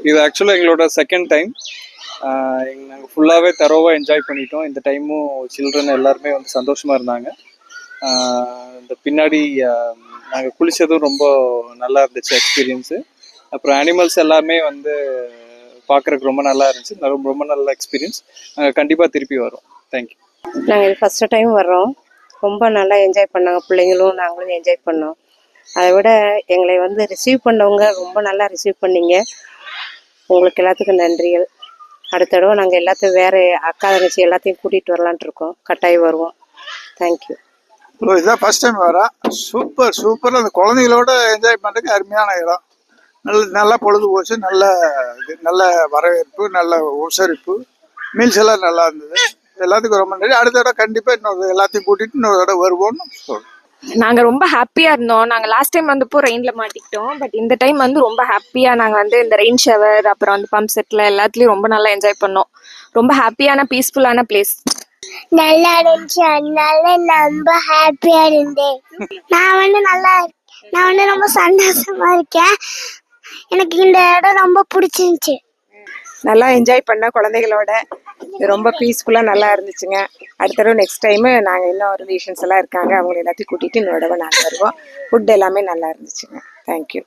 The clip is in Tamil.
இது ஆக்சுவலாக எங்களோட செகண்ட் டைம். நாங்கள் ஃபுல்லாகவே தரோவாக என்ஜாய் பண்ணிட்டோம். இந்த டைமும் சில்ட்ரன் எல்லாருமே வந்து சந்தோஷமாக இருந்தாங்க. இந்த பின்னாடி நாங்கள் குளித்ததும் ரொம்ப நல்லா இருந்துச்சு எக்ஸ்பீரியன்ஸு. அப்புறம் அனிமல்ஸ் எல்லாமே வந்து பார்க்குறதுக்கு ரொம்ப நல்லா இருந்துச்சு. ரொம்ப நல்ல எக்ஸ்பீரியன்ஸ். நாங்கள் கண்டிப்பாக திருப்பி வரோம். தேங்க்யூ. நாங்கள் இது ஃபஸ்ட்டு டைம் வர்றோம். ரொம்ப நல்லா என்ஜாய் பண்ணாங்க பிள்ளைங்களும், நாங்களும் என்ஜாய் பண்ணோம். அதை விட எங்களை வந்து ரிசீவ் பண்ணவங்க ரொம்ப நல்லா ரிசீவ் பண்ணீங்க. உங்களுக்கு எல்லாத்துக்கும் நன்றிகள். அடுத்த தடவை நாங்கள் எல்லாத்தையும் வேறு அக்கா தங்கச்சி எல்லாத்தையும் கூட்டிகிட்டு வரலான்ட்டு இருக்கோம். கட்டாயம் வருவோம். தேங்க்யூ. இதுதான் ஃபர்ஸ்ட் டைம் வரேன். சூப்பர் அந்த குழந்தைகளோட என்ஜாய் பண்ணுறதுக்கு அருமையான இடம். நல்லா பொழுது போச்சு. நல்ல வரவேற்பு, நல்ல உபசரிப்பு, மீல்ஸ் எல்லாம் நல்லா இருந்தது. எல்லாத்துக்கும் ரொம்ப நன்றி. அடுத்த தடவை கண்டிப்பாக இன்னொரு எல்லாத்தையும் கூட்டிகிட்டு இன்னொரு தடவை வருவோம்னு சொல்கிறோம். நாங்கள் ரொம்ப ஹாப்பியாக இருந்தோம். நாங்கள் லாஸ்ட் டைம் வந்தப்போ ரெயினில் மாட்டிக்கிட்டோம். பட் இந்த டைம் வந்து ரொம்ப ஹாப்பியாக நாங்கள் வந்து இந்த ரெயின் ஷவர் அப்புறம் வந்து பம்ப் செட்டில் எல்லாத்துலேயும் ரொம்ப நல்லா என்ஜாய் பண்ணோம். ரொம்ப ஹாப்பியான பீஸ்ஃபுல்லான பிளேஸ். நல்லா இருந்துச்சு. அதனால ரொம்ப ஹாப்பியா இருந்தேன். நான் வந்து ரொம்ப சந்தோஷமா இருக்கேன். எனக்கு இந்த இடம் ரொம்ப பிடிச்சிருந்துச்சு. நல்லா என்ஜாய் பண்ண குழந்தைகளோட ரொம்ப பீஸ்ஃபுல்லாக நல்லா இருந்துச்சுங்க. அடுத்த தடவை நெக்ஸ்ட் டைமு நாங்கள் இன்னும் ரிலேஷன்ஸ் எல்லாம் இருக்காங்க, அவங்களை எல்லாத்தையும் கூட்டிகிட்டு இன்னொரு தடவை நாங்கள் வருவோம். ஃபுட் எல்லாமே நல்லா இருந்துச்சுங்க. தேங்க்யூ.